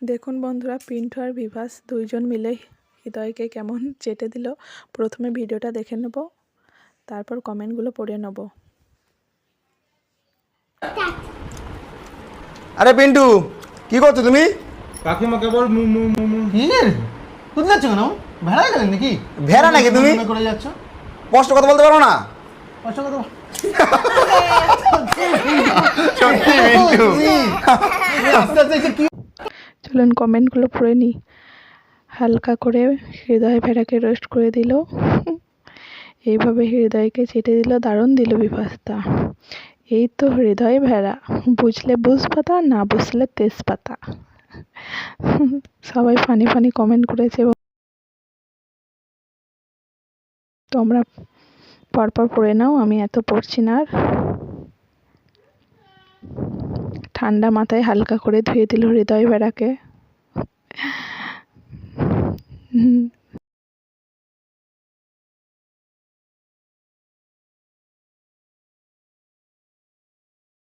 দেখুন বন্ধুরা, পিন্টু আর বিভাস দুইজন মিলে হৃদয়কে কেমন চেটে দিল। প্রথমে ভিডিওটা দেখে নেব, তারপর কমেন্টগুলো পড়ে নেব। আরে পিন্টু, কি করছো তুমি? কাকিমা কেবল মু মু মু মু কি রে তুই যাচ্ছ কেন? ভেড়া গেলেন নাকি? ভেড়া নাকি তুমি? করে যাচ্ছ? স্পষ্ট কথা বলতে পারো না? কষ্ট কথা বল। সত্যি পিন্টু। আস্তে আস্তে এসে কি চলুন কমেন্টগুলো পড়ে নিই। হালকা করে হৃদয় ভেড়াকে রোস্ট করে দিল, এইভাবে হৃদয়কে চেটে দিল, দারুণ দিল বিভাসটা। এই তো হৃদয় ভেড়া, বুঝলে বুঝপাতা, না বুঝলে তেজপাতা। সবাই ফানি ফানি কমেন্ট করেছে এবং তোমরা পরপর পড়ে নাও, আমি এত পড়ছি না আর। ঠান্ডা মাথায় হালকা করে ধুয়ে দিল হৃদয় ভেড়াকে।